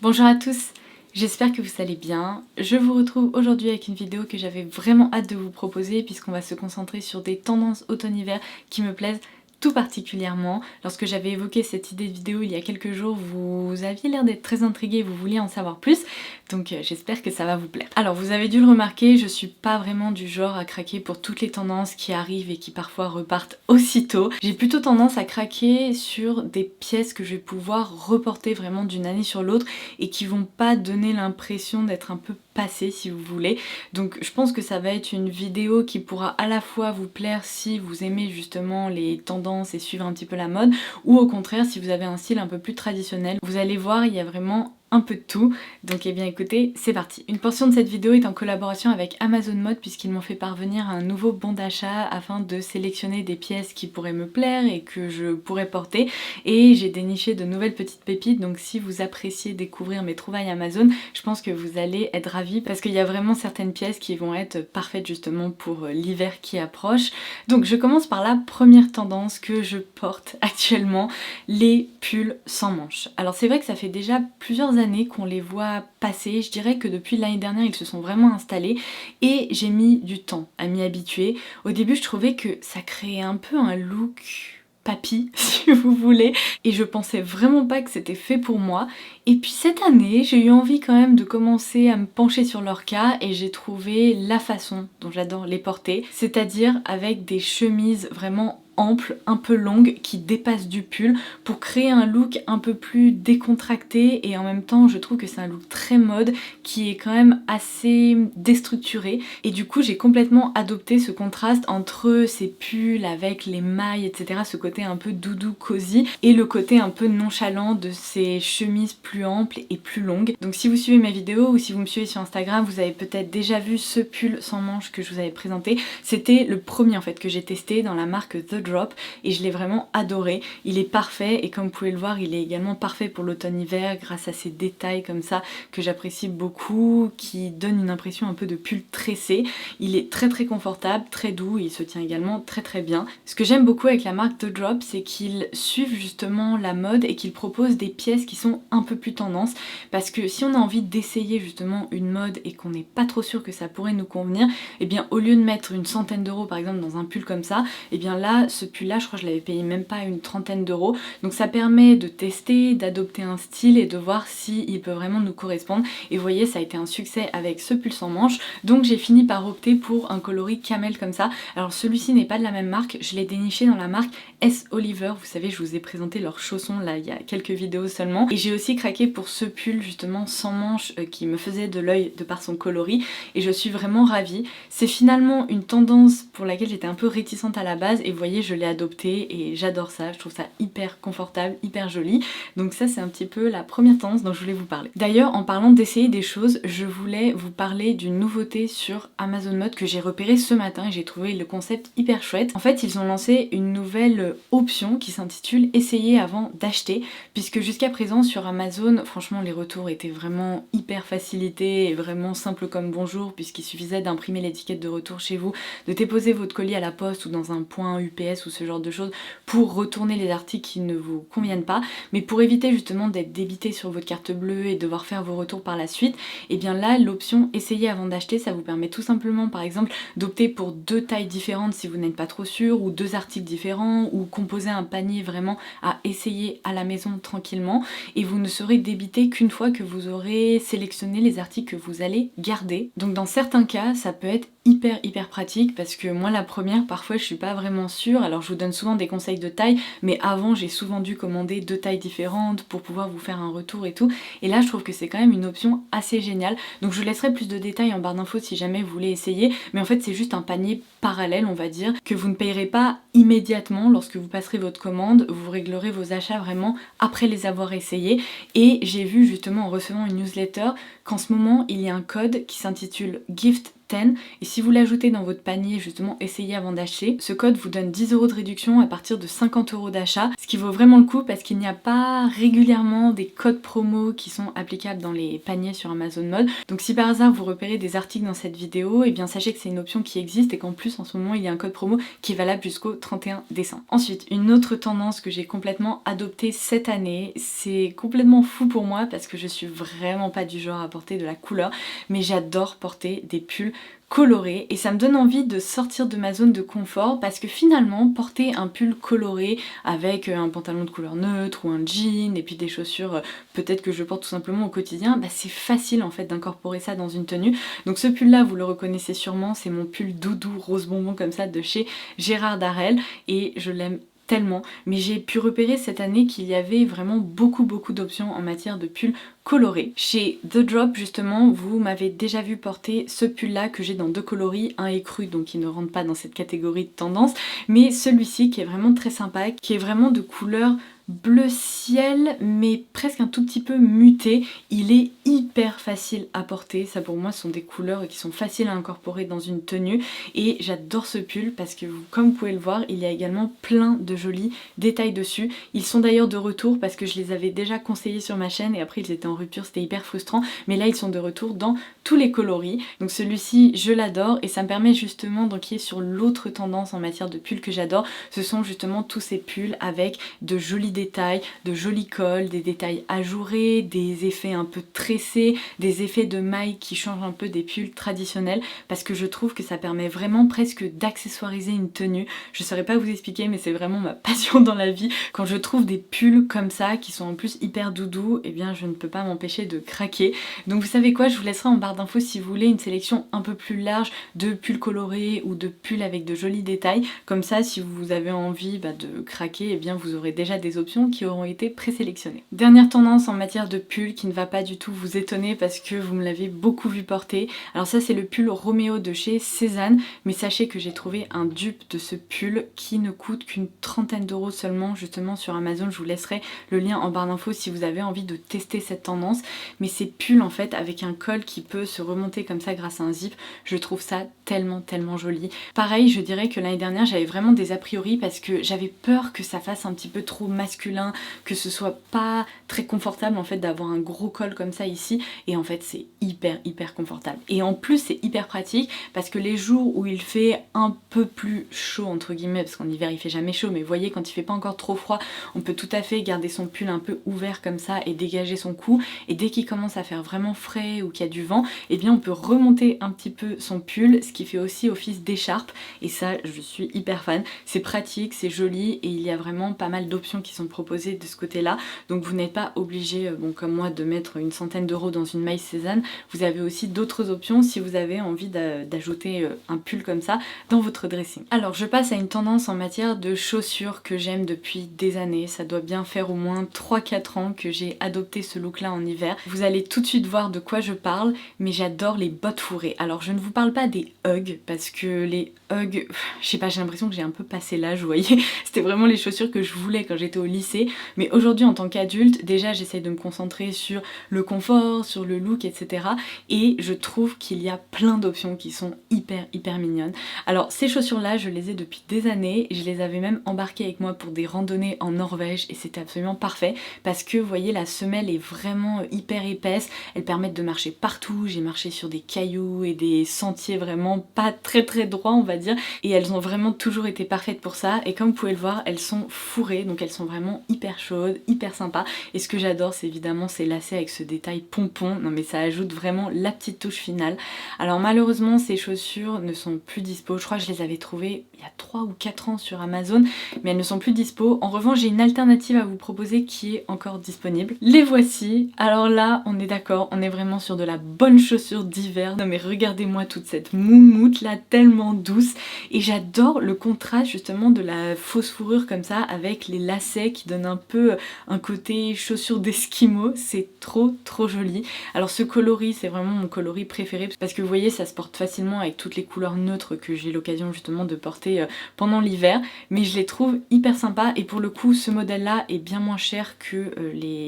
Bonjour à tous, j'espère que vous allez bien. Je vous retrouve aujourd'hui avec une vidéo que j'avais vraiment hâte de vous proposer puisqu'on va se concentrer sur des tendances automne-hiver qui me plaisent tout particulièrement. Lorsque j'avais évoqué cette idée de vidéo il y a quelques jours, vous aviez l'air d'être très intrigués, vous vouliez en savoir plus, donc j'espère que ça va vous plaire. Alors vous avez dû le remarquer, je suis pas vraiment du genre à craquer pour toutes les tendances qui arrivent et qui parfois repartent aussitôt. J'ai plutôt tendance à craquer sur des pièces que je vais pouvoir reporter vraiment d'une année sur l'autre et qui vont pas donner l'impression d'être un peu passé si vous voulez. Donc je pense que ça va être une vidéo qui pourra à la fois vous plaire si vous aimez justement les tendances et suivre un petit peu la mode, ou au contraire si vous avez un style un peu plus traditionnel. Vous allez voir, il y a vraiment un peu de tout, donc eh bien écoutez, c'est parti. Une portion de cette vidéo est en collaboration avec Amazon Mode puisqu'ils m'ont fait parvenir un nouveau bon d'achat afin de sélectionner des pièces qui pourraient me plaire et que je pourrais porter, et j'ai déniché de nouvelles petites pépites, donc si vous appréciez découvrir mes trouvailles Amazon, je pense que vous allez être ravis parce qu'il y a vraiment certaines pièces qui vont être parfaites justement pour l'hiver qui approche. Donc je commence par la première tendance que je porte actuellement, les pulls sans manches. Alors c'est vrai que ça fait déjà plusieurs années qu'on les voit passer, je dirais que depuis l'année dernière ils se sont vraiment installés et j'ai mis du temps à m'y habituer. Au début je trouvais que ça créait un peu un look papy si vous voulez, et je pensais vraiment pas que c'était fait pour moi. Et puis cette année j'ai eu envie quand même de commencer à me pencher sur leur cas et j'ai trouvé la façon dont j'adore les porter, c'est-à-dire avec des chemises vraiment amples, un peu longues, qui dépassent du pull pour créer un look un peu plus décontracté, et en même temps je trouve que c'est un look très mode qui est quand même assez déstructuré, et du coup j'ai complètement adopté ce contraste entre ces pulls avec les mailles etc, ce côté un peu doudou cosy et le côté un peu nonchalant de ces chemises plus amples et plus longues. Donc si vous suivez mes vidéos ou si vous me suivez sur Instagram, vous avez peut-être déjà vu ce pull sans manches que je vous avais présenté. C'était le premier en fait que j'ai testé dans la marque The Drop et je l'ai vraiment adoré. Il est parfait et comme vous pouvez le voir, il est également parfait pour l'automne-hiver grâce à ces détails comme ça que j'apprécie beaucoup, qui donnent une impression un peu de pull tressé. Il est très très confortable, très doux, il se tient également très très bien. Ce que j'aime beaucoup avec la marque The Drop, c'est qu'ils suivent justement la mode et qu'ils proposent des pièces qui sont un peu plus tendance, parce que si on a envie d'essayer justement une mode et qu'on n'est pas trop sûr que ça pourrait nous convenir, et bien au lieu de mettre une centaine d'euros par exemple dans un pull comme ça, et bien là, ce pull là je crois que je l'avais payé même pas une trentaine d'euros, donc ça permet de tester, d'adopter un style et de voir si il peut vraiment nous correspondre. Et vous voyez, ça a été un succès avec ce pull sans manches, donc j'ai fini par opter pour un coloris camel comme ça. Alors celui-ci n'est pas de la même marque, je l'ai déniché dans la marque S. Oliver, vous savez, je vous ai présenté leurs chaussons là il y a quelques vidéos seulement, et j'ai aussi craqué pour ce pull justement sans manches qui me faisait de l'œil de par son coloris, et je suis vraiment ravie. C'est finalement une tendance pour laquelle j'étais un peu réticente à la base, et vous voyez, je l'ai adoptée et j'adore ça, je trouve ça hyper confortable, hyper joli. Donc ça c'est un petit peu la première tendance dont je voulais vous parler. D'ailleurs, en parlant d'essayer des choses, je voulais vous parler d'une nouveauté sur Amazon Mode que j'ai repérée ce matin et j'ai trouvé le concept hyper chouette. En fait, ils ont lancé une nouvelle option qui s'intitule Essayer avant d'acheter, puisque jusqu'à présent sur Amazon, franchement les retours étaient vraiment hyper facilités et vraiment simples comme bonjour, puisqu'il suffisait d'imprimer l'étiquette de retour chez vous, de déposer votre colis à la poste ou dans un point UPS ou ce genre de choses pour retourner les articles qui ne vous conviennent pas. Mais pour éviter justement d'être débité sur votre carte bleue et devoir faire vos retours par la suite, et bien là l'option Essayer avant d'acheter, ça vous permet tout simplement par exemple d'opter pour 2 tailles différentes si vous n'êtes pas trop sûr, ou 2 articles différents, ou composer un panier vraiment à essayer à la maison tranquillement, et vous ne serez débité qu'une fois que vous aurez sélectionné les articles que vous allez garder. Donc dans certains cas ça peut être hyper pratique, parce que moi la première parfois je suis pas vraiment sûre, alors je vous donne souvent des conseils de taille, mais avant j'ai souvent dû commander 2 tailles différentes pour pouvoir vous faire un retour et tout, et là je trouve que c'est quand même une option assez géniale. Donc je vous laisserai plus de détails en barre d'infos si jamais vous voulez essayer, mais en fait c'est juste un panier parallèle on va dire, que vous ne payerez pas immédiatement lorsque vous passerez votre commande, vous réglerez vos achats vraiment après les avoir essayés. Et j'ai vu justement en recevant une newsletter qu'en ce moment il y a un code qui s'intitule Gift 10 et si vous l'ajoutez dans votre panier, justement essayez avant d'acheter. Ce code vous donne 10 € de réduction à partir de 50 € d'achat, ce qui vaut vraiment le coup parce qu'il n'y a pas régulièrement des codes promo qui sont applicables dans les paniers sur Amazon Mode. Donc si par hasard vous repérez des articles dans cette vidéo, et bien sachez que c'est une option qui existe et qu'en plus en ce moment il y a un code promo qui est valable jusqu'au 31 décembre. Ensuite, une autre tendance que j'ai complètement adoptée cette année, c'est complètement fou pour moi parce que je suis vraiment pas du genre à porter de la couleur, mais j'adore porter des pulls coloré et ça me donne envie de sortir de ma zone de confort parce que finalement porter un pull coloré avec un pantalon de couleur neutre ou un jean et puis des chaussures peut-être que je porte tout simplement au quotidien, bah c'est facile en fait d'incorporer ça dans une tenue. Donc ce pull là vous le reconnaissez sûrement, c'est mon pull doudou rose bonbon comme ça de chez Gérard Darel et je l'aime tellement, mais j'ai pu repérer cette année qu'il y avait vraiment beaucoup d'options en matière de pulls colorés. Chez The Drop justement, vous m'avez déjà vu porter ce pull là que j'ai dans deux coloris, un est cru donc il ne rentre pas dans cette catégorie de tendance, mais celui-ci qui est vraiment très sympa, qui est vraiment de couleur bleu ciel mais presque un tout petit peu muté. Il est hyper facile à porter, ça pour moi sont des couleurs qui sont faciles à incorporer dans une tenue et j'adore ce pull parce que comme vous pouvez le voir il y a également plein de jolis détails dessus. Ils sont d'ailleurs de retour parce que je les avais déjà conseillés sur ma chaîne et après ils étaient en rupture, c'était hyper frustrant, mais là ils sont de retour dans tous les coloris. Donc celui-ci je l'adore et ça me permet justement d'enquiller sur l'autre tendance en matière de pull que j'adore, ce sont justement tous ces pulls avec de jolis détails, de jolis cols, des détails ajourés, des effets un peu tressés, des effets de mailles qui changent un peu des pulls traditionnels parce que je trouve que ça permet vraiment presque d'accessoiriser une tenue. Je saurais pas vous expliquer mais c'est vraiment ma passion dans la vie. Quand je trouve des pulls comme ça qui sont en plus hyper doudous, et bien je ne peux pas m'empêcher de craquer. Donc vous savez quoi, je vous laisserai en barre d'infos si vous voulez une sélection un peu plus large de pulls colorés ou de pulls avec de jolis détails. Comme ça si vous avez envie de craquer, et bien vous aurez déjà des options qui auront été présélectionnées. Dernière tendance en matière de pull qui ne va pas du tout vous étonner parce que vous me l'avez beaucoup vu porter. Alors ça c'est le pull Roméo de chez Cézanne, mais sachez que j'ai trouvé un dupe de ce pull qui ne coûte qu'une trentaine d'euros seulement justement sur Amazon. Je vous laisserai le lien en barre d'infos si vous avez envie de tester cette tendance. Mais ces pulls en fait avec un col qui peut se remonter comme ça grâce à un zip, je trouve ça tellement joli. Pareil, je dirais que l'année dernière j'avais vraiment des a priori parce que j'avais peur que ça fasse un petit peu trop masculin, que ce soit pas très confortable en fait d'avoir un gros col comme ça ici, et en fait c'est hyper confortable. Et en plus c'est hyper pratique parce que les jours où il fait un peu plus chaud entre guillemets, parce qu'en hiver il fait jamais chaud, mais vous voyez quand il fait pas encore trop froid, on peut tout à fait garder son pull un peu ouvert comme ça et dégager son cou, et dès qu'il commence à faire vraiment frais ou qu'il y a du vent, et bien on peut remonter un petit peu son pull, ce qui fait aussi office d'écharpe, et ça je suis hyper fan. C'est pratique, c'est joli et il y a vraiment pas mal d'options qui sont proposées de ce côté là, donc vous n'êtes pas obligé comme moi de mettre une centaine d'euros dans une maille Cézanne. Vous avez aussi d'autres options si vous avez envie d'ajouter un pull comme ça dans votre dressing. Alors je passe à une tendance en matière de chaussures que j'aime depuis des années. Ça doit bien faire au moins 3-4 ans que j'ai adopté ce look là en hiver. Vous allez tout de suite voir de quoi je parle, mais j'adore les bottes fourrées. Alors je ne vous parle pas des Ugg parce que les Ugg, je sais pas, j'ai l'impression que j'ai un peu passé l'âge, vous voyez. C'était vraiment les chaussures que je voulais quand j'étais au lycée, mais aujourd'hui en tant qu'adulte, déjà j'essaye de me concentrer sur le confort, sur le look, etc. Et je trouve qu'il y a plein d'options qui sont hyper mignonnes. Alors ces chaussures là, je les ai depuis des années, je les avais même embarquées avec moi pour des randonnées en Norvège et c'était absolument parfait parce que vous voyez la semelle est vraiment hyper épaisse, elles permettent de marcher partout. J'ai marché sur des cailloux et des sentiers vraiment pas très droits on va dire, et elles ont vraiment toujours été parfaites pour ça, et comme vous pouvez le voir elles sont fourrées, donc elles sont vraiment hyper chaudes, hyper sympas, et ce que j'adore c'est évidemment ces lacets avec ce détail pompon. Non mais ça ajoute vraiment la petite touche finale. Alors malheureusement ces chaussures ne sont plus dispo, je crois que je les avais trouvées il y a 3 ou 4 ans sur Amazon, mais elles ne sont plus dispo. En revanche j'ai une alternative à vous proposer qui est encore disponible. Les voici. Alors là on est d'accord, on est vraiment sur de la bonne chaussure d'hiver. Non mais regardez-moi toute cette moumoute là tellement douce, et j'adore le contraste justement de la fausse fourrure comme ça avec les lacets qui donnent un peu un côté chaussure d'esquimau. C'est trop joli. Alors ce coloris c'est vraiment mon coloris préféré parce que vous voyez ça se porte facilement avec toutes les couleurs neutres que j'ai l'occasion justement de porter pendant l'hiver, mais je les trouve hyper sympas et pour le coup ce modèle là est bien moins cher que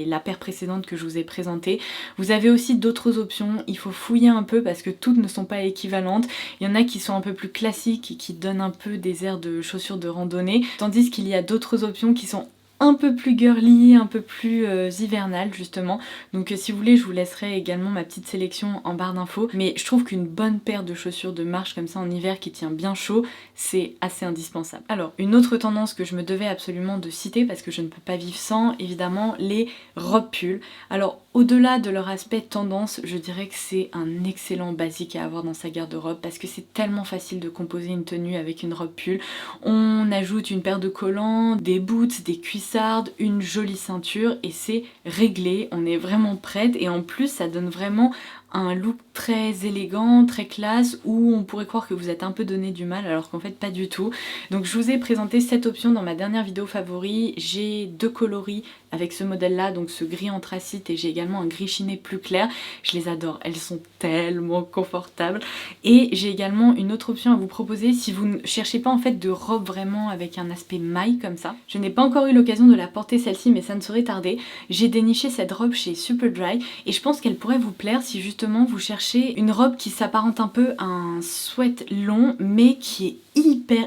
la paire précédente que je vous ai présentée. Vous avez aussi d'autres options, il faut fouiller un peu parce que toutes ne sont pas équivalentes. Il y en a qui sont un peu plus classiques et qui donnent un peu des airs de chaussures de randonnée, tandis qu'il y a d'autres options qui sont un peu plus girly, un peu plus hivernal justement. Donc si vous voulez je vous laisserai également ma petite sélection en barre d'infos, mais je trouve qu'une bonne paire de chaussures de marche comme ça en hiver qui tient bien chaud, c'est assez indispensable. Alors une autre tendance que je me devais absolument de citer parce que je ne peux pas vivre sans, évidemment les robes pulls. Alors au-delà de leur aspect tendance, je dirais que c'est un excellent basique à avoir dans sa garde-robe parce que c'est tellement facile de composer une tenue avec une robe pull. On ajoute une paire de collants, des boots, des cuissardes, une jolie ceinture et c'est réglé, on est vraiment prête et en plus ça donne vraiment un look très élégant, très classe, où on pourrait croire que vous êtes un peu donné du mal alors qu'en fait pas du tout. Donc je vous ai présenté cette option dans ma dernière vidéo favori. J'ai deux coloris avec ce modèle là, donc ce gris anthracite et j'ai également un gris chiné plus clair. Je les adore, elles sont tellement confortables. Et j'ai également une autre option à vous proposer si vous ne cherchez pas en fait de robe vraiment avec un aspect maille comme ça. Je n'ai pas encore eu l'occasion de la porter celle-ci mais ça ne saurait tarder. J'ai déniché cette robe chez Superdry et je pense qu'elle pourrait vous plaire si justement vous cherchez une robe qui s'apparente un peu à un sweat long mais qui est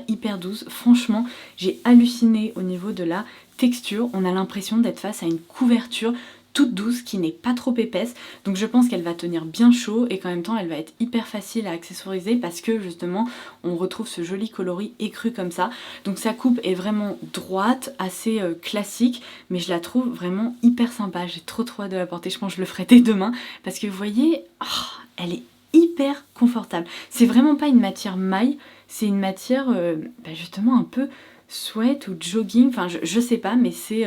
hyper douce. Franchement j'ai halluciné au niveau de la texture, on a l'impression d'être face à une couverture toute douce qui n'est pas trop épaisse, donc je pense qu'elle va tenir bien chaud et qu'en même temps elle va être hyper facile à accessoriser parce que justement on retrouve ce joli coloris écru comme ça. Donc sa coupe est vraiment droite, assez classique, mais je la trouve vraiment hyper sympa. J'ai trop hâte de la porter, je pense que je le ferai dès demain parce que vous voyez, oh, elle est hyper confortable. C'est vraiment pas une matière maille, c'est une matière justement un peu sweat ou jogging, enfin je sais pas, mais c'est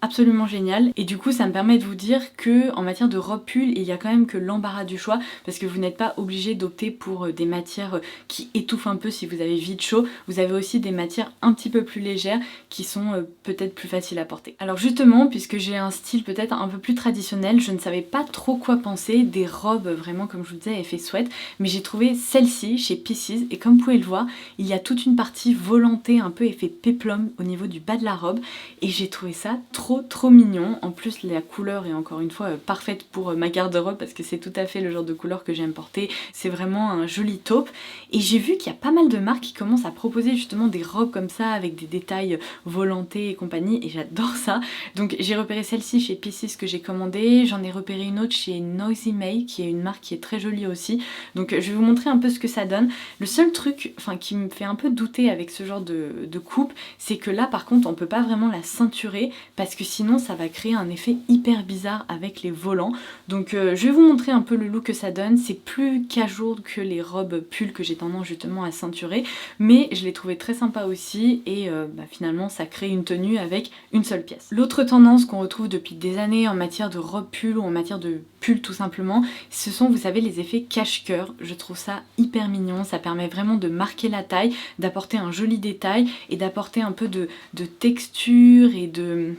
absolument génial. Et du coup ça me permet de vous dire que en matière de robe pull il y a quand même que l'embarras du choix parce que vous n'êtes pas obligé d'opter pour des matières qui étouffent un peu si vous avez vite chaud. Vous avez aussi des matières un petit peu plus légères qui sont peut-être plus faciles à porter. Alors justement, puisque j'ai un style peut-être un peu plus traditionnel, je ne savais pas trop quoi penser des robes vraiment comme je vous disais effet sweat, mais j'ai trouvé celle-ci chez Pieces et comme vous pouvez le voir il y a toute une partie volantée un peu effet péplum au niveau du bas de la robe et j'ai trouvé ça trop mignon. En plus la couleur est encore une fois parfaite pour ma garde-robe parce que c'est tout à fait le genre de couleur que j'aime porter. C'est vraiment un joli taupe et j'ai vu qu'il y a pas mal de marques qui commencent à proposer justement des robes comme ça avec des détails volantés et compagnie et j'adore ça. Donc j'ai repéré celle-ci chez Pieces que j'ai commandée, j'en ai repéré une autre chez Noisy May qui est une marque qui est très jolie aussi. Donc je vais vous montrer un peu ce que ça donne. Le seul truc qui me fait un peu douter avec ce genre de coupe, c'est que là par contre on peut pas vraiment la ceinturer parce que sinon ça va créer un effet hyper bizarre avec les volants. Donc je vais vous montrer un peu le look que ça donne. C'est plus casual que les robes pull que j'ai tendance justement à ceinturer, mais je l'ai trouvé très sympa aussi et finalement ça crée une tenue avec une seule pièce. L'autre tendance qu'on retrouve depuis des années en matière de robe pull ou en matière de pull tout simplement, ce sont vous savez les effets cache-cœur. Je trouve ça hyper mignon, ça permet vraiment de marquer la taille, d'apporter un joli détail et d'apporter un peu de texture et de...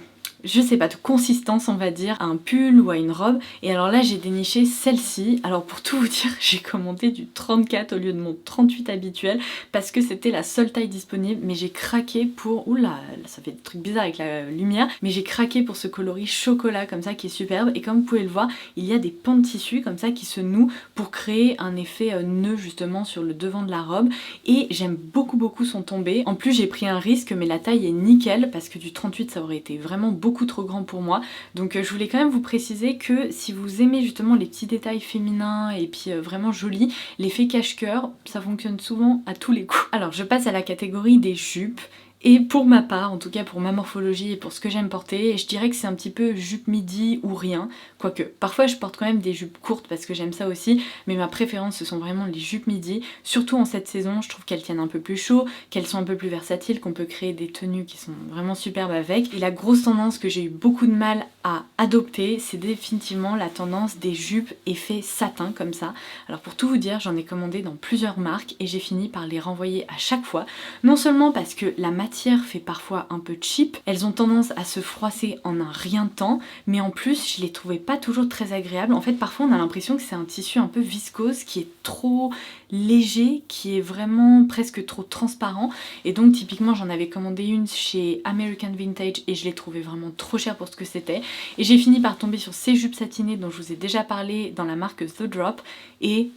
je sais pas, de consistance on va dire à un pull ou à une robe. Et alors là j'ai déniché celle-ci. Alors pour tout vous dire j'ai commandé du 34 au lieu de mon 38 habituel parce que c'était la seule taille disponible, mais j'ai craqué pour... oula, ça fait des trucs bizarres avec la lumière, mais j'ai craqué pour ce coloris chocolat comme ça qui est superbe. Et comme vous pouvez le voir il y a des pans de tissu comme ça qui se nouent pour créer un effet nœud justement sur le devant de la robe et j'aime beaucoup son tombé. En plus j'ai pris un risque mais la taille est nickel parce que du 38 ça aurait été vraiment beaucoup trop grand pour moi. Donc je voulais quand même vous préciser que si vous aimez justement les petits détails féminins et puis vraiment jolis, l'effet cache-cœur ça fonctionne souvent à tous les coups. Alors je passe à la catégorie des jupes. Et pour ma part, en tout cas pour ma morphologie et pour ce que j'aime porter, je dirais que c'est un petit peu jupe midi ou rien. Quoique, parfois je porte quand même des jupes courtes parce que j'aime ça aussi, mais ma préférence ce sont vraiment les jupes midi. Surtout en cette saison, je trouve qu'elles tiennent un peu plus chaud, qu'elles sont un peu plus versatiles, qu'on peut créer des tenues qui sont vraiment superbes avec. Et la grosse tendance que j'ai eu beaucoup de mal à adopter, c'est définitivement la tendance des jupes effet satin comme ça. Alors pour tout vous dire, j'en ai commandé dans plusieurs marques et j'ai fini par les renvoyer à chaque fois. Non seulement parce que la matière matière fait parfois un peu cheap, elles ont tendance à se froisser en un rien de temps, mais en plus je les trouvais pas toujours très agréables. En fait parfois on a l'impression que c'est un tissu un peu viscose qui est trop léger, qui est vraiment presque trop transparent, et donc typiquement j'en avais commandé une chez American Vintage et je l'ai trouvé vraiment trop cher pour ce que c'était, et j'ai fini par tomber sur ces jupes satinées dont je vous ai déjà parlé dans la marque The Drop, et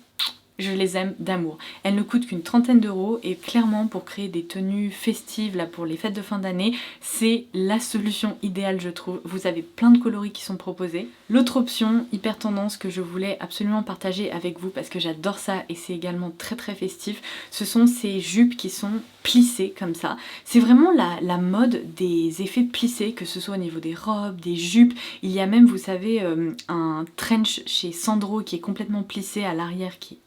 je les aime d'amour. Elles ne coûtent qu'une trentaine d'euros et clairement pour créer des tenues festives là pour les fêtes de fin d'année, c'est la solution idéale je trouve. Vous avez plein de coloris qui sont proposés. L'autre option hyper tendance que je voulais absolument partager avec vous parce que j'adore ça et c'est également très très festif, ce sont ces jupes qui sont plissées comme ça. C'est vraiment la mode des effets plissés, que ce soit au niveau des robes, des jupes. Il y a même, vous savez, un trench chez Sandro qui est complètement plissé à l'arrière qui est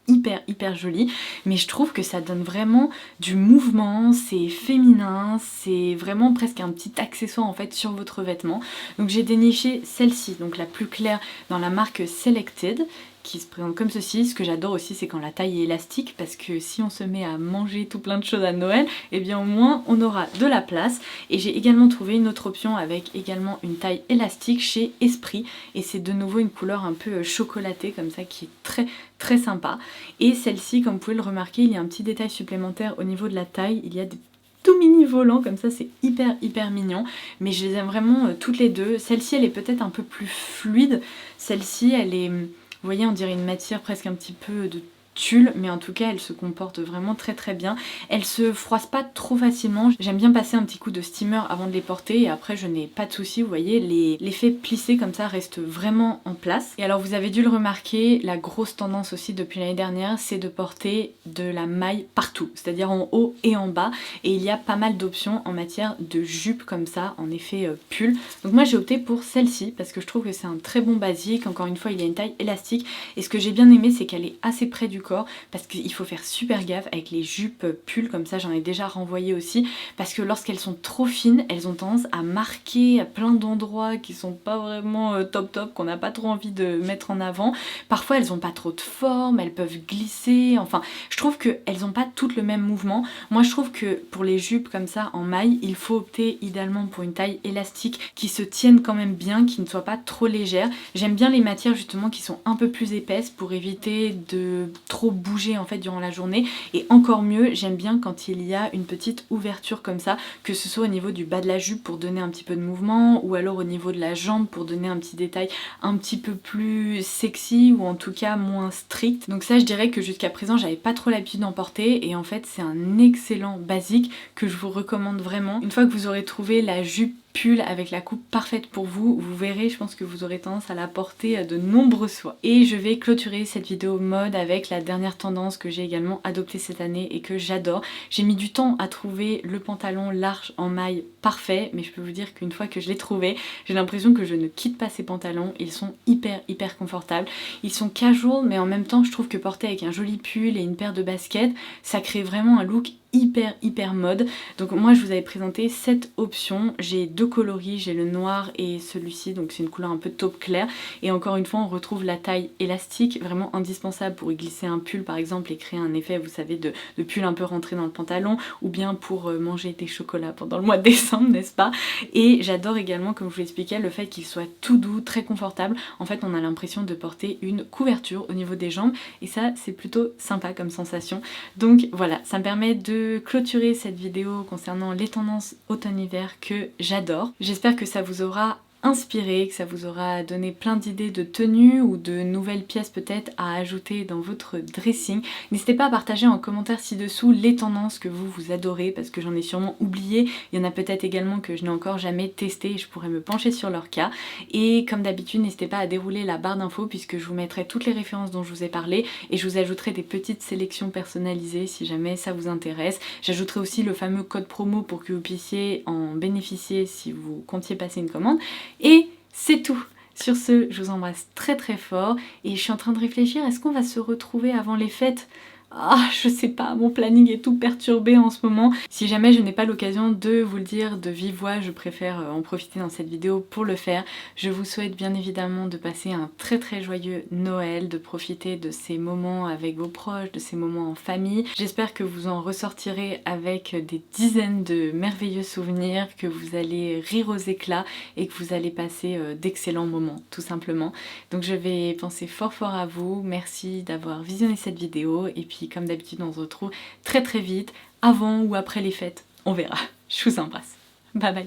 hyper joli, mais je trouve que ça donne vraiment du mouvement, c'est féminin, c'est vraiment presque un petit accessoire en fait sur votre vêtement. Donc j'ai déniché celle-ci, donc la plus claire dans la marque Selected, qui se présente comme ceci. Ce que j'adore aussi c'est quand la taille est élastique, parce que si on se met à manger tout plein de choses à Noël, et bien au moins on aura de la place. Et j'ai également trouvé une autre option avec également une taille élastique chez Esprit, et c'est de nouveau une couleur un peu chocolatée comme ça qui est très sympa. Et celle-ci, comme vous pouvez le remarquer, il y a un petit détail supplémentaire au niveau de la taille, il y a des tout mini volants comme ça, c'est hyper mignon, mais je les aime vraiment toutes les deux. Celle-ci elle est peut-être un peu plus fluide, celle-ci elle est, vous voyez, on dirait une matière presque un petit peu de tulle, mais en tout cas elle se comporte vraiment très bien. Elle se froisse pas trop facilement, j'aime bien passer un petit coup de steamer avant de les porter et après je n'ai pas de soucis. Vous voyez, l'effet plissé comme ça reste vraiment en place. Et alors vous avez dû le remarquer, la grosse tendance aussi depuis l'année dernière, c'est de porter de la maille partout, c'est-à-dire en haut et en bas, et il y a pas mal d'options en matière de jupe comme ça, en effet pull. Donc moi j'ai opté pour celle-ci parce que je trouve que c'est un très bon basique. Encore une fois, il y a une taille élastique, et ce que j'ai bien aimé c'est qu'elle est assez près du corps, parce qu'il faut faire super gaffe avec les jupes pull comme ça, j'en ai déjà renvoyé aussi, parce que lorsqu'elles sont trop fines, elles ont tendance à marquer à plein d'endroits qui sont pas vraiment top, qu'on n'a pas trop envie de mettre en avant. Parfois elles ont pas trop de forme, elles peuvent glisser, enfin je trouve qu'elles ont pas toutes le même mouvement. Moi je trouve que pour les jupes comme ça en maille, il faut opter idéalement pour une taille élastique qui se tienne quand même bien, qui ne soit pas trop légère. J'aime bien les matières justement qui sont un peu plus épaisses pour éviter de trop bouger en fait durant la journée, et encore mieux j'aime bien quand il y a une petite ouverture comme ça, que ce soit au niveau du bas de la jupe pour donner un petit peu de mouvement, ou alors au niveau de la jambe pour donner un petit détail un petit peu plus sexy, ou en tout cas moins strict. Donc ça je dirais que jusqu'à présent j'avais pas trop l'habitude d'en porter, et en fait c'est un excellent basique que je vous recommande vraiment. Une fois que vous aurez trouvé la jupe pull avec la coupe parfaite pour vous, vous verrez, je pense que vous aurez tendance à la porter de nombreuses fois. Et je vais clôturer cette vidéo mode avec la dernière tendance que j'ai également adoptée cette année et que j'adore. J'ai mis du temps à trouver le pantalon large en maille parfait, mais je peux vous dire qu'une fois que je l'ai trouvé, j'ai l'impression que je ne quitte pas ces pantalons. Ils sont hyper confortables, ils sont casual, mais en même temps je trouve que porter avec un joli pull et une paire de baskets, ça crée vraiment un look hyper mode. Donc moi je vous avais présenté 7 options, j'ai 2 coloris, j'ai le noir et celui-ci, donc c'est une couleur un peu taupe clair, et encore une fois on retrouve la taille élastique, vraiment indispensable pour y glisser un pull par exemple et créer un effet, vous savez, de pull un peu rentré dans le pantalon, ou bien pour manger des chocolats pendant le mois de décembre, n'est-ce pas? Et j'adore également, comme je vous l'expliquais, le fait qu'il soit tout doux, très confortable. En fait on a l'impression de porter une couverture au niveau des jambes, et ça c'est plutôt sympa comme sensation. Donc voilà, ça me permet de clôturer cette vidéo concernant les tendances automne-hiver que j'adore. J'espère que ça vous aura inspiré, que ça vous aura donné plein d'idées de tenues ou de nouvelles pièces peut-être à ajouter dans votre dressing. N'hésitez pas à partager en commentaire ci-dessous les tendances que vous adorez, parce que j'en ai sûrement oublié. Il y en a peut-être également que je n'ai encore jamais testé et je pourrais me pencher sur leur cas. Et comme d'habitude, n'hésitez pas à dérouler la barre d'infos puisque je vous mettrai toutes les références dont je vous ai parlé, et je vous ajouterai des petites sélections personnalisées si jamais ça vous intéresse. J'ajouterai aussi le fameux code promo pour que vous puissiez en bénéficier si vous comptiez passer une commande. Et c'est tout. Sur ce, je vous embrasse très fort, et je suis en train de réfléchir, est-ce qu'on va se retrouver avant les fêtes je sais pas, mon planning est tout perturbé en ce moment. Si jamais je n'ai pas l'occasion de vous le dire de vive voix, je préfère en profiter dans cette vidéo pour le faire. Je vous souhaite bien évidemment de passer un très très joyeux Noël, de profiter de ces moments avec vos proches, de ces moments en famille. J'espère que vous en ressortirez avec des dizaines de merveilleux souvenirs, que vous allez rire aux éclats et que vous allez passer d'excellents moments, tout simplement. Donc je vais penser fort fort à vous. Merci d'avoir visionné cette vidéo et puis comme d'habitude on se retrouve très très vite, avant ou après les fêtes, on verra. Je vous embrasse. Bye bye.